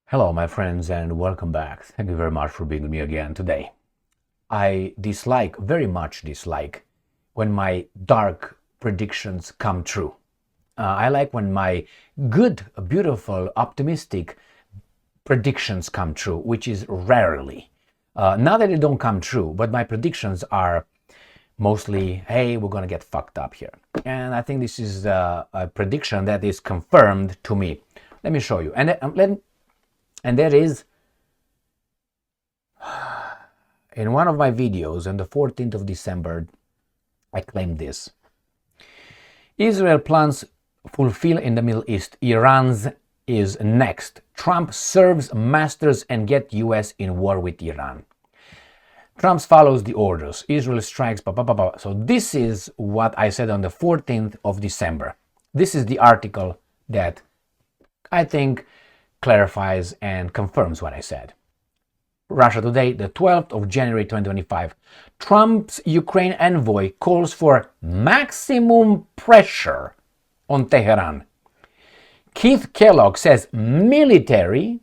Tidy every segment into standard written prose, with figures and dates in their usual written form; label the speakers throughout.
Speaker 1: Hello, my friends, and welcome back. Thank you very much for being with me again today. I very much dislike, when my dark predictions come true. I like when my good, beautiful, optimistic predictions come true, which is rarely. Not that they don't come true, but my predictions are mostly, hey, we're going to get fucked up here. And I think this is a prediction that is confirmed to me. Let me show you. And that is, in one of my videos on the 14th of December, I claimed this. Israel plans fulfill in the Middle East. Iran's is next. Trump serves masters and get US in war with Iran. Trump follows the orders. Israel strikes, blah, blah, blah, blah. So this is what I said on the 14th of December. This is the article that I think clarifies and confirms what I said. Russia Today, the 12th of January 2025. Trump's Ukraine envoy calls for maximum pressure on Tehran. Keith Kellogg says military,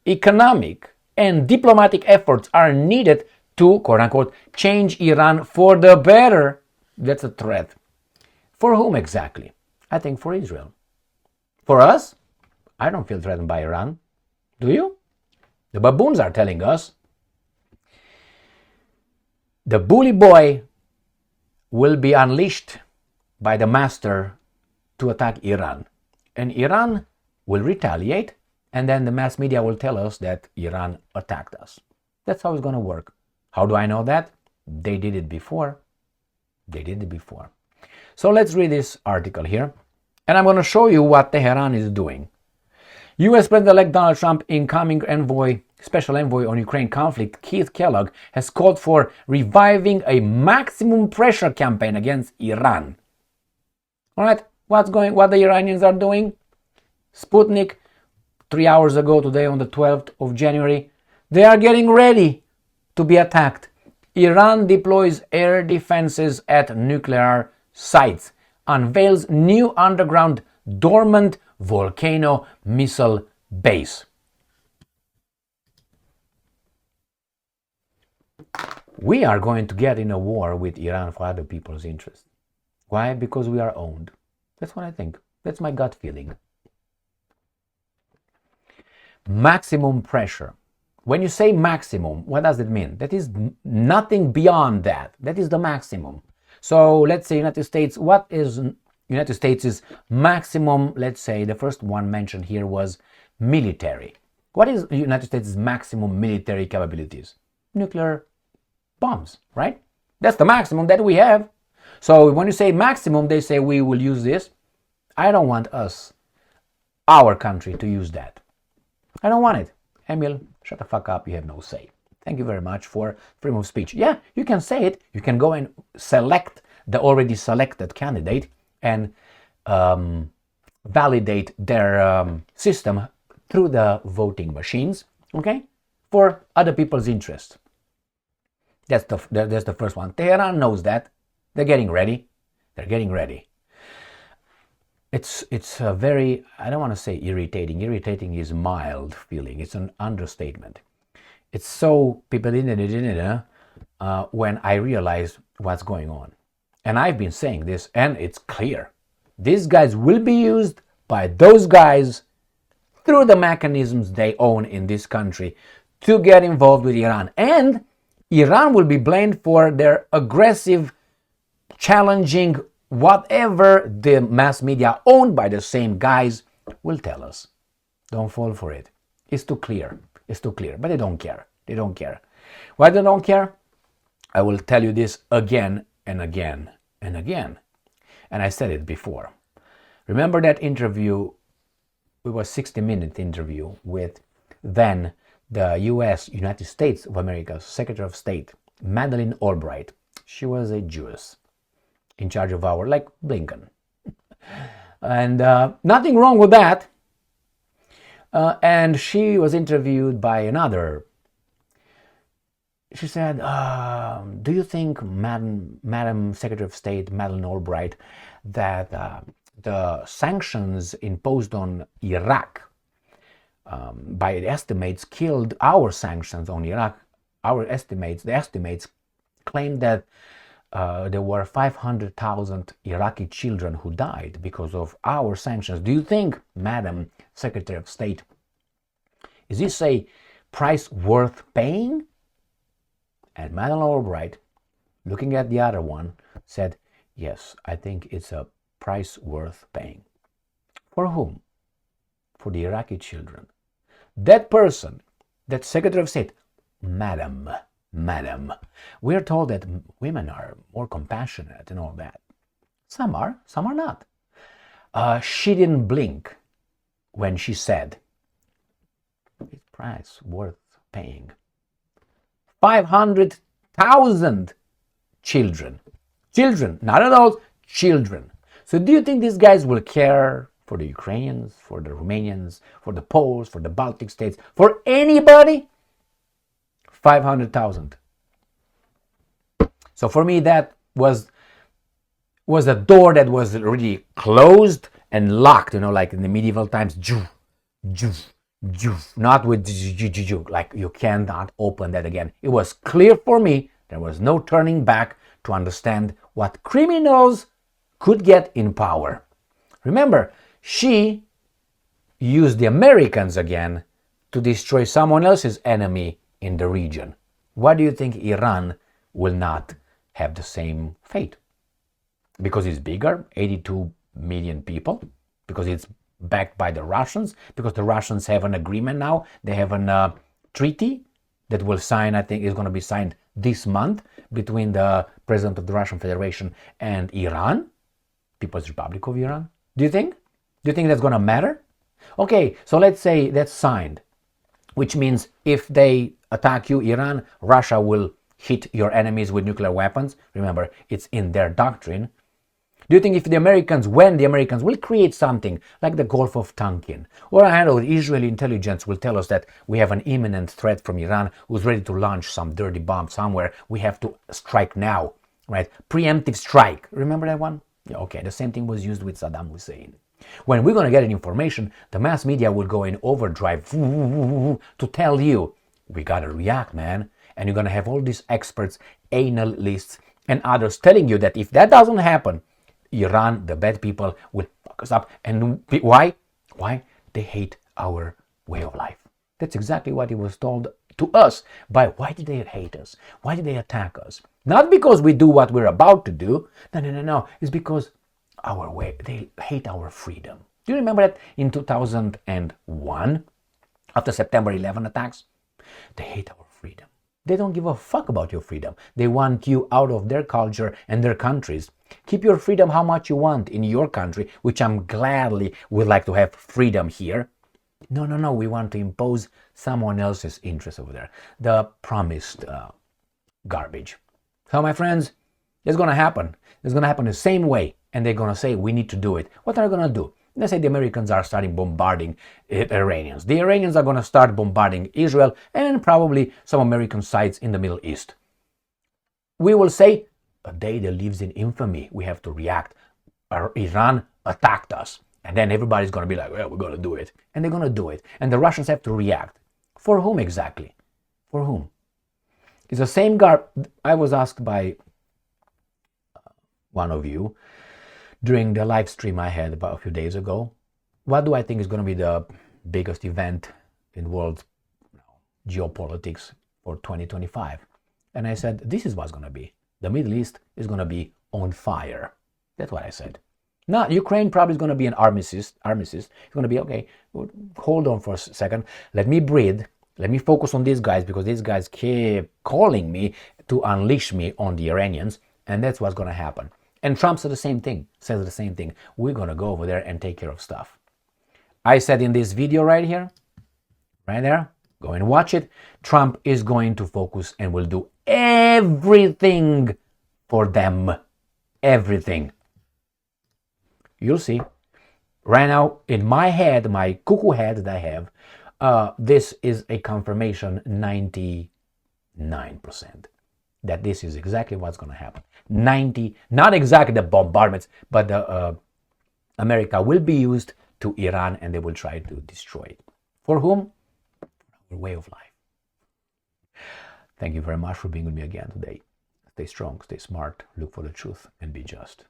Speaker 1: economic, and diplomatic efforts are needed to, quote unquote, change Iran for the better. That's a threat. For whom exactly? I think for Israel. For us? I don't feel threatened by Iran. Do you? The baboons are telling us the bully boy will be unleashed by the master to attack Iran. And Iran will retaliate, and then the mass media will tell us that Iran attacked us. That's how it's going to work. How do I know that? They did it before. So let's read this article here. And I'm going to show you what Tehran is doing. U.S. President-elect Donald Trump, incoming special envoy on Ukraine conflict, Keith Kellogg, has called for reviving a maximum pressure campaign against Iran. All right, what the Iranians are doing? Sputnik, 3 hours ago today on the 12th of January, they are getting ready to be attacked. Iran deploys air defenses at nuclear sites, unveils new underground Dormant Volcano missile base. We are going to get in a war with Iran for other people's interests. Why? Because we are owned. That's what I think. That's my gut feeling. Maximum pressure. When you say maximum, what does it mean? That is nothing beyond that. That is the maximum. So let's say United States, what is United States' maximum? Let's say the first one mentioned here was military. What is United States' maximum military capabilities? Nuclear bombs, right? That's the maximum that we have. So when you say maximum, they say we will use this. I don't want our country, to use that. I don't want it. Emil, shut the fuck up. You have no say. Thank you very much for freedom of speech. Yeah, you can say it. You can go and select the already selected candidate and validate their system through the voting machines, okay, for other people's interests. That's the first one. Tehran knows that. They're getting ready. It's a very, I don't want to say irritating. Irritating is mild feeling. It's an understatement. It's so people when I realize what's going on. And I've been saying this, and it's clear. These guys will be used by those guys through the mechanisms they own in this country to get involved with Iran. And Iran will be blamed for their aggressive, challenging, whatever the mass media owned by the same guys will tell us. Don't fall for it. It's too clear. But they don't care. Why they don't care? I will tell you this again and again and again. And I said it before. Remember that interview? It was a 60-minute interview with then the United States of America's Secretary of State, Madeleine Albright. She was a Jewess in charge of like Blinken. And nothing wrong with that. And she was interviewed by another. She said, do you think, Madam Secretary of State Madeleine Albright, that the sanctions imposed on Iraq by the estimates, killed our sanctions on Iraq. The estimates claim that there were 500,000 Iraqi children who died because of our sanctions. Do you think, Madam Secretary of State, is this a price worth paying? And Madeleine Albright, looking at the other one, said, yes, I think it's a price worth paying. For whom? For the Iraqi children. That person, that Secretary of State, Madam, we're told that women are more compassionate and all that. Some are not. She didn't blink when she said, it's price worth paying. 500,000 children, not adults, children. So do you think these guys will care for the Ukrainians, for the Romanians, for the Poles, for the Baltic states, for anybody? 500,000. So for me, that was a door that was already closed and locked, like in the medieval times. Not with like you cannot open that again. It was clear for me. There was no turning back to understand what criminals could get in power. Remember, she used the Americans again to destroy someone else's enemy in the region. Why do you think Iran will not have the same fate? Because it's bigger, 82 million people, because it's backed by the Russians, because the Russians have an agreement now. They have a treaty that will sign, I think is going to be signed this month, between the president of the Russian Federation and Iran, People's Republic of Iran. Do you think that's going to matter? Okay, so let's say that's signed, which means if they attack you, Iran, Russia will hit your enemies with nuclear weapons. Remember, it's in their doctrine. Do you think when the Americans will create something like the Gulf of Tonkin, or I don't know, Israeli intelligence will tell us that we have an imminent threat from Iran who's ready to launch some dirty bomb somewhere, we have to strike now, right? Preemptive strike. Remember that one? Yeah, okay, the same thing was used with Saddam Hussein. When we're going to get information, the mass media will go in overdrive to tell you, we got to react, man. And you're going to have all these experts, analysts, and others telling you that if that doesn't happen, Iran, the bad people, will fuck us up. And why? Why? They hate our way of life. That's exactly what it was told to us. But why did they hate us? Why did they attack us? Not because we do what we're about to do. No. It's because our way, they hate our freedom. Do you remember that in 2001, after September 11 attacks? They hate our freedom. They don't give a fuck about your freedom. They want you out of their culture and their countries. Keep your freedom how much you want in your country, which I'm gladly would like to have freedom here. No. We want to impose someone else's interest over there. The promised garbage. So, my friends, it's going to happen. It's going to happen the same way. And they're going to say, we need to do it. What are they going to do? Let's say the Americans are starting bombarding Iranians. The Iranians are going to start bombarding Israel and probably some American sites in the Middle East. We will say, a day that lives in infamy. We have to react. Iran attacked us. And then everybody's going to be like, well, we're going to do it. And they're going to do it. And the Russians have to react. For whom exactly? For whom? It's the same I was asked by one of you during the live stream I had about a few days ago, what do I think is going to be the biggest event in world geopolitics for 2025? And I said, this is what's going to be. The Middle East is going to be on fire. That's what I said. Now, Ukraine probably is going to be an armistice. It's going to be, okay, hold on for a second. Let me breathe. Let me focus on these guys, because these guys keep calling me to unleash me on the Iranians. And that's what's going to happen. And Trump says the same thing. We're going to go over there and take care of stuff. I said in this video right here, right there, go and watch it. Trump is going to focus and will do everything for them. Everything. You'll see. Right now, in my head, my cuckoo head that I have, this is a confirmation 99%. That this is exactly what's going to happen. 90, not exactly the bombardments, but America will be used to Iran and they will try to destroy it. For whom? Our way of life. Thank you very much for being with me again today. Stay strong, stay smart, look for the truth, and be just.